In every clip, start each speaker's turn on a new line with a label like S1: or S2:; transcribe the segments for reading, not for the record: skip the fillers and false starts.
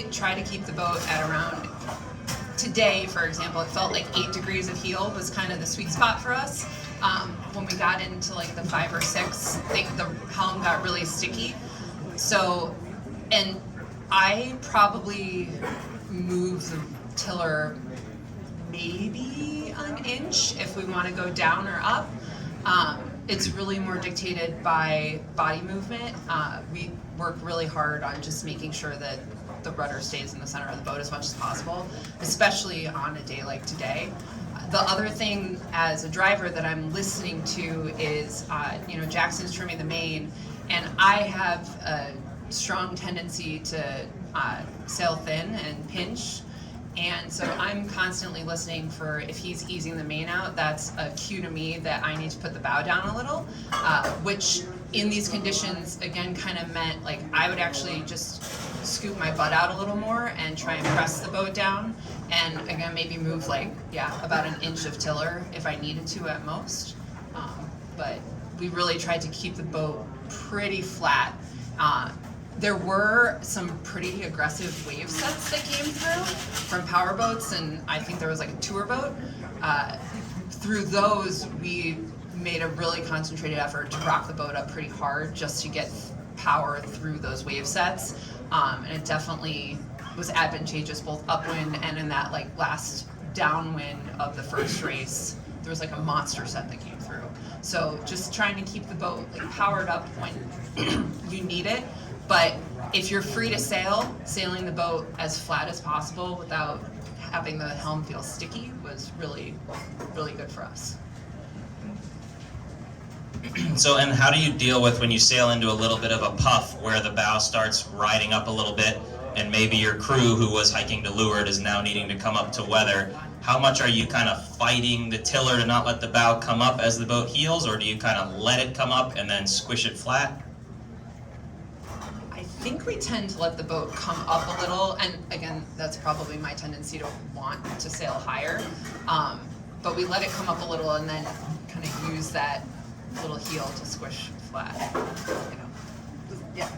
S1: we try to keep the boat at around, today, for example, it felt like 8 degrees of heel was kind of the sweet spot for us. When we got into like the 5 or 6, the helm got really sticky. So, and I probably move the tiller maybe an inch if we want to go down or up. It's really more dictated by body movement. We work really hard on just making sure that the rudder stays in the center of the boat as much as possible, especially on a day like today. The other thing as a driver that I'm listening to is, Jackson's trimming the main, and I have a strong tendency to sail thin and pinch. And so I'm constantly listening for if he's easing the main out, that's a cue to me that I need to put the bow down a little, which in these conditions, again, kind of meant like I would actually just scoop my butt out a little more and try and press the boat down. And again, maybe move about an inch of tiller if I needed to at most. But we really tried to keep the boat pretty flat. There were some pretty aggressive wave sets that came through from power boats, and I think there was like a tour boat. Through those, we made a really concentrated effort to rock the boat up pretty hard just to get power through those wave sets. And it definitely was advantageous both upwind and in that like last downwind of the first race. There was like a monster set that came through. So just trying to keep the boat like powered up when you need it. But if you're free to sail, sailing the boat as flat as possible without having the helm feel sticky was really, really good for us.
S2: So, and how do you deal with when you sail into a little bit of a puff where the bow starts riding up a little bit and maybe your crew who was hiking to leeward is now needing to come up to weather? How much are you kind of fighting the tiller to not let the bow come up as the boat heels, or do you kind of let it come up and then squish it flat?
S1: I think we tend to let the boat come up a little, and again, that's probably my tendency to want to sail higher, but we let it come up a little and then kind of use that little heel to squish flat, Yeah.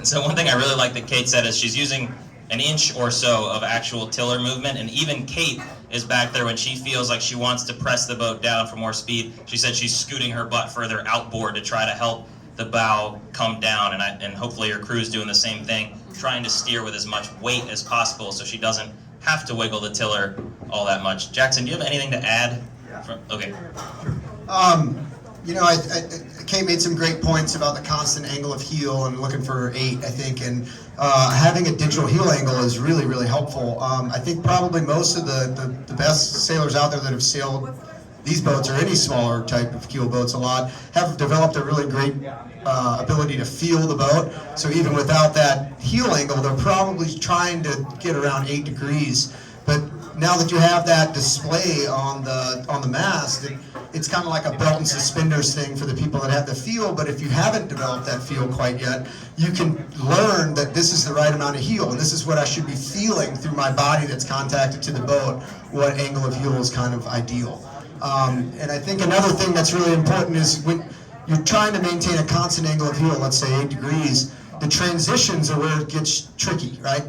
S2: So one thing I really like that Cate said is she's using an inch or so of actual tiller movement, and even Cate is back there when she feels like she wants to press the boat down for more speed. She said she's scooting her butt further outboard to try to help the bow come down, and hopefully her crew's doing the same thing, trying to steer with as much weight as possible so she doesn't have to wiggle the tiller all that much. Jackson, do you have anything to add? Okay.
S3: Kate made some great points about the constant angle of heel and looking for 8, I think, and having a digital heel angle is really, really helpful. I think probably most of the best sailors out there that have sailed these boats or any smaller type of keel boats a lot have developed a really great ability to feel the boat. So even without that heel angle, they're probably trying to get around 8 degrees. But now that you have that display on the mast, it's kind of like a belt and suspenders thing for the people that have the feel. But if you haven't developed that feel quite yet, you can learn that this is the right amount of heel, and this is what I should be feeling through my body that's contacted to the boat. What angle of heel is kind of ideal. And I think another thing that's really important is when you're trying to maintain a constant angle of heel, let's say 8 degrees, the transitions are where it gets tricky, right?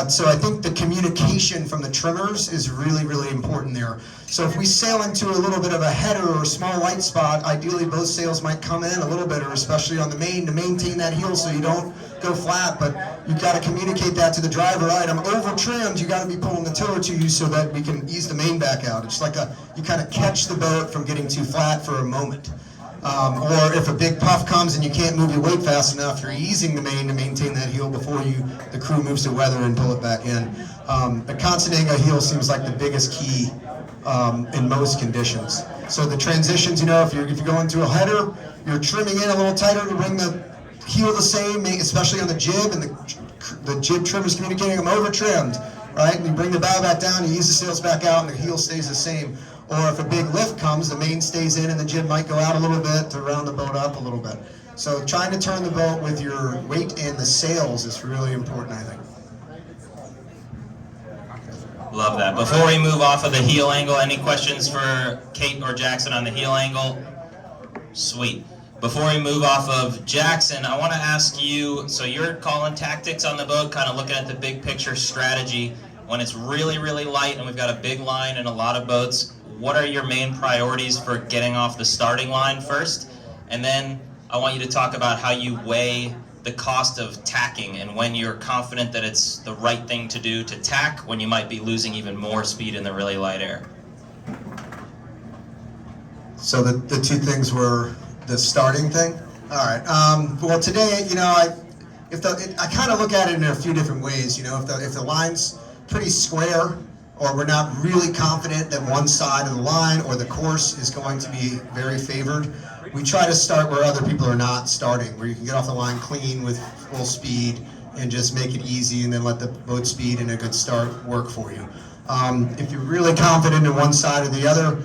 S3: So I think the communication from the trimmers is really, really important there. So if we sail into a little bit of a header or a small light spot, ideally both sails might come in a little bit, or especially on the main, to maintain that heel so you don't go flat. But you've got to communicate that to the driver. All right, I'm over trimmed. You got to be pulling the tiller to you so that we can ease the main back out. It's like you kind of catch the boat from getting too flat for a moment. Or if a big puff comes and you can't move your weight fast enough, you're easing the main to maintain that heel before the crew moves to weather and pull it back in. A constant angle heel seems like the biggest key in most conditions. So the transitions, if you're going through a header, you're trimming in a little tighter to bring the heel the same, especially on the jib, and the jib trimmer's communicating, I'm over trimmed, right? And you bring the bow back down, you ease the sails back out, and the heel stays the same. Or if a big lift comes, the main stays in and the jib might go out a little bit to round the boat up a little bit. So trying to turn the boat with your weight and the sails is really important, I think.
S2: Love that. Before we move off of the heel angle, any questions for Cate or Jackson on the heel angle? Sweet. Before we move off of Jackson, I want to ask you, so you're calling tactics on the boat, kind of looking at the big picture strategy. When it's really, really light and we've got a big line and a lot of boats, what are your main priorities for getting off the starting line first? And then I want you to talk about how you weigh the cost of tacking and when you're confident that it's the right thing to do to tack when you might be losing even more speed in the really light air.
S3: So the two things were the starting thing? All right. Well, today, you know, I kind of look at it in a few different ways. You know, if the line's pretty square, or we're not really confident that one side of the line or the course is going to be very favored, we try to start where other people are not starting, where you can get off the line clean with full speed and just make it easy, and then let the boat speed and a good start work for you. If you're really confident in one side or the other,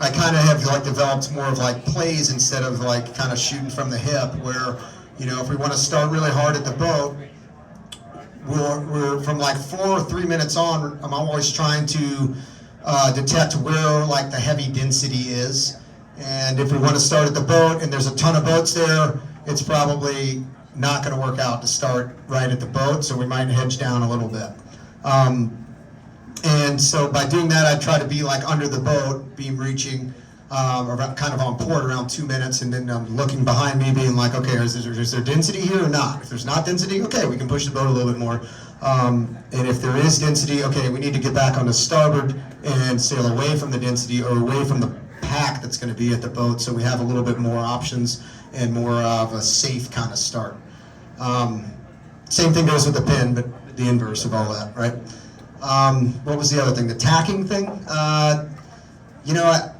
S3: I kind of have like developed more of like plays instead of like kind of shooting from the hip, where, you know, if we want to start really hard at the boat, we're from like 4 or 3 minutes on, I'm always trying to detect where like the heavy density is. And if we want to start at the boat and there's a ton of boats there, it's probably not going to work out to start right at the boat, so we might hedge down a little bit. And so by doing that, I try to be like under the boat, beam reaching, around, kind of on port around 2 minutes, and then I'm looking behind me being like, okay, is there density here or not? If there's not density, okay, we can push the boat a little bit more. And if there is density, okay, we need to get back on the starboard and sail away from the density or away from the pack that's going to be at the boat, so we have a little bit more options and more of a safe kind of start. Same thing goes with the pin, but the inverse of all that, right? What was the other thing? The tacking thing? You know,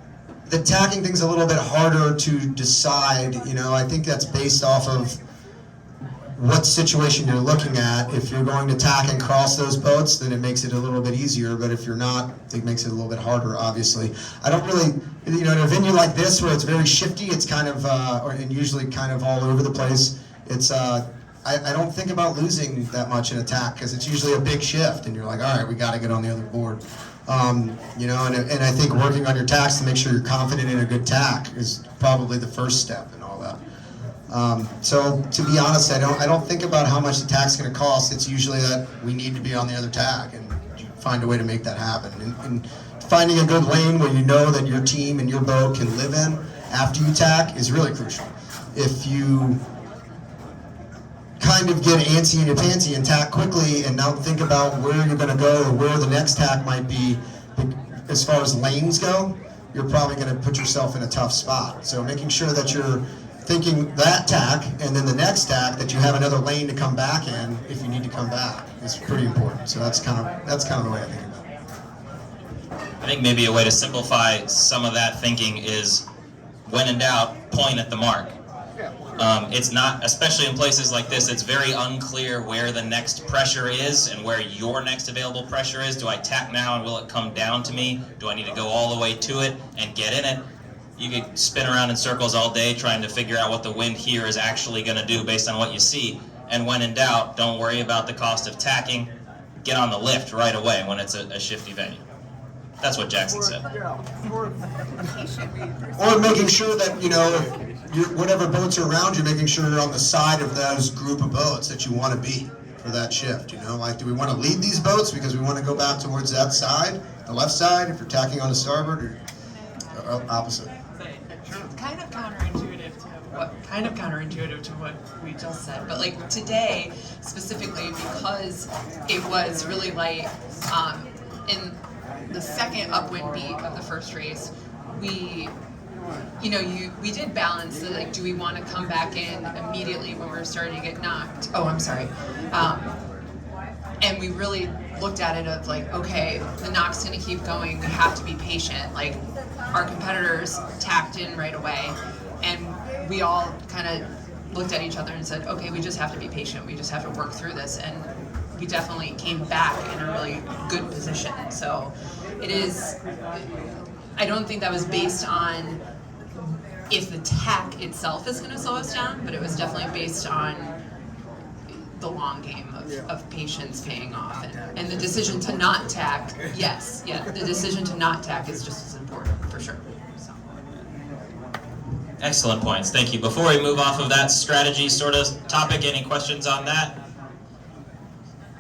S3: the tacking thing's a little bit harder to decide. You know, I think that's based off of what situation you're looking at. If you're going to tack and cross those boats, then it makes it a little bit easier, but if you're not, it makes it a little bit harder, obviously. I don't really, you know, in a venue like this where it's very shifty, it's kind of, and usually kind of all over the place, it's, I don't think about losing that much in attack, because it's usually a big shift, and you're like, all right, we got to get on the other board. You know, and I think working on your tacks to make sure you're confident in a good tack is probably the first step in all that. So to be honest, I don't think about how much the tack's going to cost. It's usually that we need to be on the other tack, and you find a way to make that happen. And finding a good lane where you know that your team and your boat can live in after you tack is really crucial. If you kind of get antsy in your pantsy and tack quickly and not think about where you're going to go or where the next tack might be as far as lanes go, you're probably going to put yourself in a tough spot. So making sure that you're thinking that tack and then the next tack, that you have another lane to come back in if you need to come back, is pretty important. So that's kind of the way I think about it.
S2: I think maybe a way to simplify some of that thinking is, when in doubt, point at the mark. It's not, especially in places like this, it's very unclear where the next pressure is and where your next available pressure is. Do I tack now and will it come down to me? Do I need to go all the way to it and get in it? You could spin around in circles all day trying to figure out what the wind here is actually going to do based on what you see. And when in doubt, don't worry about the cost of tacking. Get on the lift right away when it's a shifty venue. That's what Jackson said.
S3: Or making sure that, you know, whatever boats are around you, making sure you're on the side of those group of boats that you want to be for that shift. You know, like, do we want to lead these boats because we want to go back towards that side, the left side, if you're tacking on the starboard, or opposite?
S1: Kind of counterintuitive to what we just said, but like today specifically, because it was really light, in the second upwind beat of the first race, we did balance the, like, do we want to come back in immediately when we're starting to get knocked? Oh, I'm sorry. And we really looked at it of like, okay, the knock's going to keep going. We have to be patient. Like, our competitors tacked in right away, and we all kind of looked at each other and said, okay, we just have to be patient. We just have to work through this. And we definitely came back in a really good position. So it is, I don't think that was based on if the tack itself is going to slow us down, but it was definitely based on the long game of patience paying off, and the decision to not tack. The decision to not tack is just as important, for sure. So.
S2: Excellent points. Thank you. Before we move off of that strategy sort of topic, any questions on that?